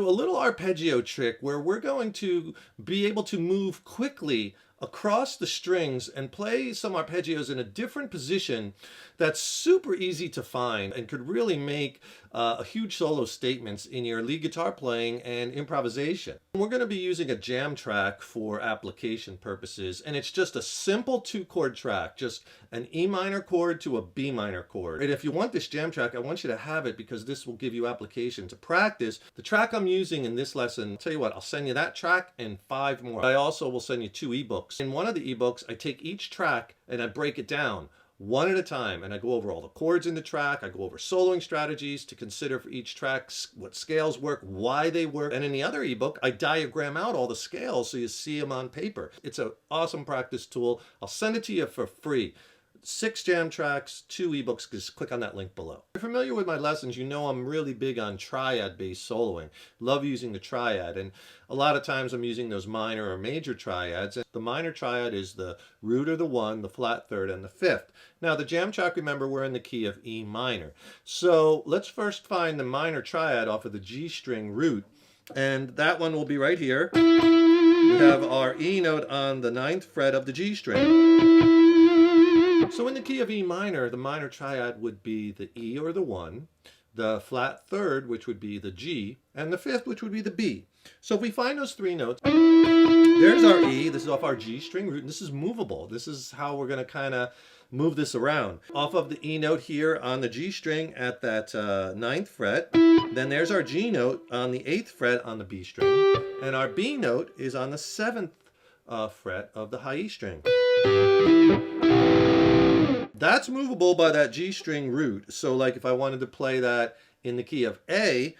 do a little arpeggio trick where we're going to be able to move quickly across the strings and play some arpeggios in a different position that's super easy to find and could really make a huge solo statements in your lead guitar playing and improvisation. We're going to be using a jam track for application purposes, and it's just a simple 2-chord track, just an E minor chord to a B minor chord. And if you want this jam track, I want you to have it because this will give you application to practice. The track I'm using in this lesson, I'll tell you what, I'll send you that track and 5 more. I also will send you 2 ebooks. In one of the ebooks, I take each track and I break it down one at a time, and I go over all the chords in the track. I go over soloing strategies to consider for each track, what scales work, why they work. And in the other ebook, I diagram out all the scales so you see them on paper. It's an awesome practice tool. I'll send it to you for free. 6 jam tracks, 2 ebooks, just click on that link below. If you're familiar with my lessons, you know I'm really big on triad-based soloing. Love using the triad, and a lot of times I'm using those minor or major triads. And the minor triad is the root or the 1, the flat 3rd, and the 5th. Now the jam track, remember, we're in the key of E minor. So let's first find the minor triad off of the G string root, and that one will be right here. We have our E note on the 9th fret of the G string. So in the key of E minor, the minor triad would be the E or the 1, the flat 3rd, which would be the G, and the 5th, which would be the B. So if we find those 3 notes, there's our E, this is off our G string root, and this is movable. This is how we're going to kind of move this around. Off of the E note here on the G string at that 9th fret, then there's our G note on the 8th fret on the B string, and our B note is on the 7th fret of the high E string. That's movable by that G string root. So like if I wanted to play that in the key of A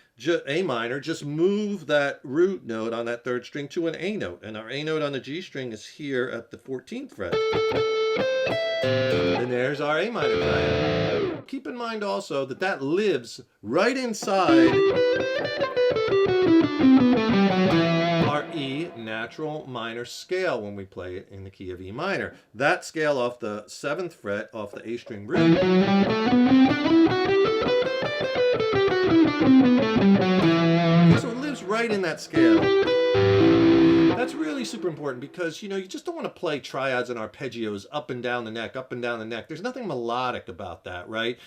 minor, just move that root note on that 3rd string to an A note. And our A note on the G string is here at the 14th fret. And there's our A minor triad. Keep in mind also that that lives right inside our E natural minor scale when we play it in the key of E minor. That scale off the 7th fret off the A string root. So it lives right in that scale. That's really super important because, you know, you just don't want to play triads and arpeggios up and down the neck, up and down the neck. There's nothing melodic about that, right?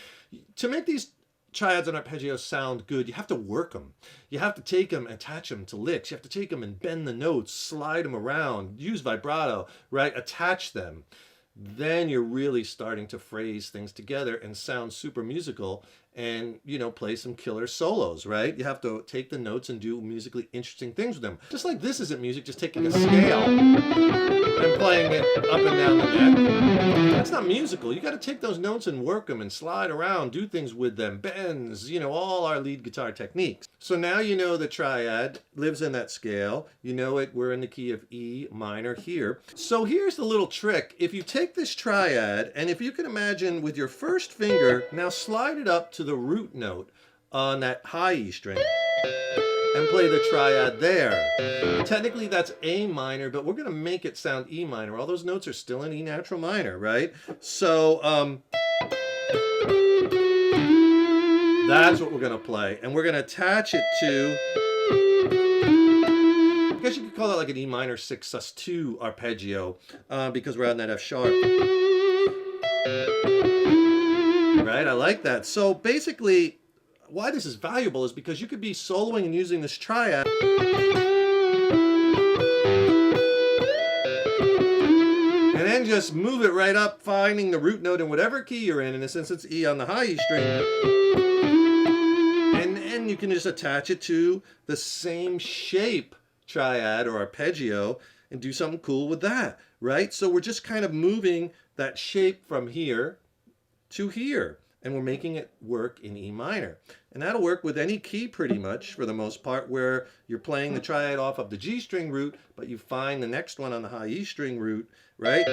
To make these triads and arpeggios sound good, you have to work them. You have to take them and attach them to licks. You have to take them and bend the notes, slide them around, use vibrato, right? Attach them. Then you're really starting to phrase things together and sound super musical and, you know, play some killer solos, right? You have to take the notes and do musically interesting things with them. Just like this isn't music, just taking a scale and playing it up and down the neck. That's not musical. You got to take those notes and work them and slide around, do things with them, bends, you know, all our lead guitar techniques. So now you know the triad lives in that scale. You know it, we're in the key of E minor here. So here's the little trick. If you take this triad, and if you can imagine with your first finger, now slide it up to the root note on that high E string and play the triad there. Technically that's A minor, but we're going to make it sound E minor. All those notes are still in E natural minor, right? So that's what we're going to play, and we're going to attach it to, I guess you could call that like an E minor 6 sus2 arpeggio because we're on that F sharp. Right, I like that. So basically, why this is valuable is because you could be soloing and using this triad and then just move it right up, finding the root note in whatever key you're in this instance E on the high E string, and then you can just attach it to the same shape triad or arpeggio and do something cool with that, right? So we're just kind of moving that shape from here to here, and we're making it work in E minor. And that'll work with any key pretty much for the most part, where you're playing the triad off of the G string root, but you find the next one on the high E string root, right?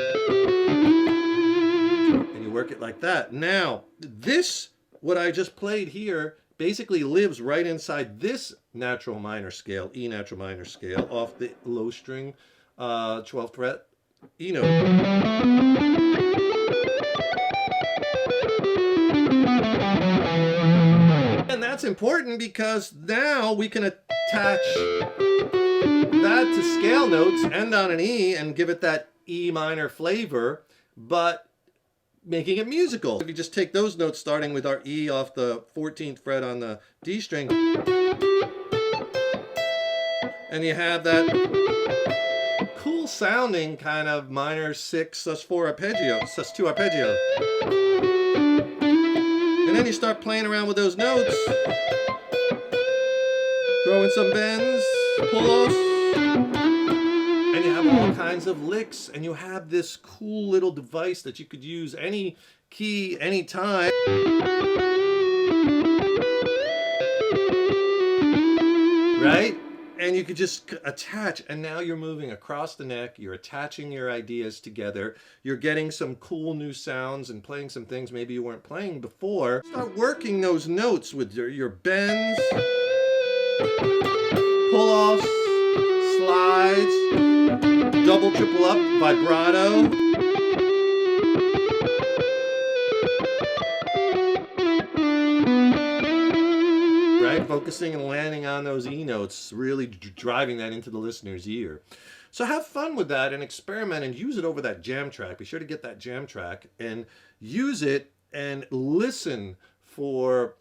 And you work it like that. Now, this, what I just played here, basically lives right inside this natural minor scale, E natural minor scale, off the low string 12th fret E note. And that's important because now we can attach that to scale notes, end on an E, and give it that E minor flavor, but making it musical. If you just take those notes starting with our E off the 14th fret on the D string, and you have that cool sounding kind of minor 6 sus4 arpeggio, sus2 arpeggio. And then you start playing around with those notes, throwing some bends, pull-offs, and you have all kinds of licks, and you have this cool little device that you could use any key, anytime. Right? And you could just attach, and now you're moving across the neck, you're attaching your ideas together, you're getting some cool new sounds and playing some things maybe you weren't playing before. Start working those notes with your bends, pull-offs, slides, double, triple up, vibrato. Right? Focusing and landing on those E notes, really driving that into the listener's ear. So have fun with that and experiment and use it over that jam track. Be sure to get that jam track and use it and listen for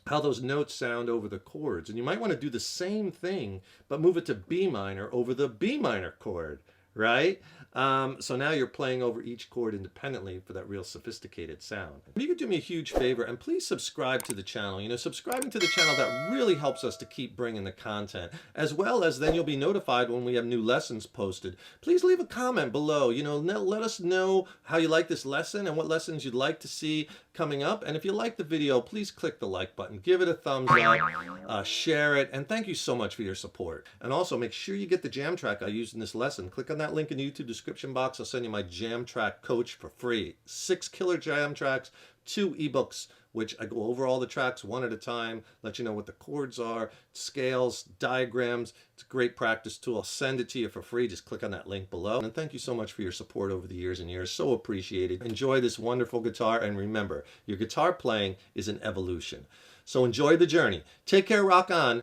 how those notes sound over the chords. And you might want to do the same thing, but move it to B minor over the B minor chord, right? So now you're playing over each chord independently for that real sophisticated sound. You could do me a huge favor and please subscribe to the channel. You know, subscribing to the channel, that really helps us to keep bringing the content, as well as then you'll be notified when we have new lessons posted. Please leave a comment below. You know, let us know how you like this lesson and what lessons you'd like to see coming up. And if you like the video, please click the like button, give it a thumbs up, share it, and thank you so much for your support. And also make sure you get the jam track I used in this lesson. Click on that link in the YouTube description box. I'll send you my jam track coach for free. 6 killer jam tracks, 2 ebooks, which I go over all the tracks one at a time, let you know what the chords are, scales, diagrams. It's a great practice tool. I'll send it to you for free. Just click on that link below. And thank you so much for your support over the years and years. So appreciated. Enjoy this wonderful guitar, and remember, your guitar playing is an evolution. So enjoy the journey. Take care, rock on.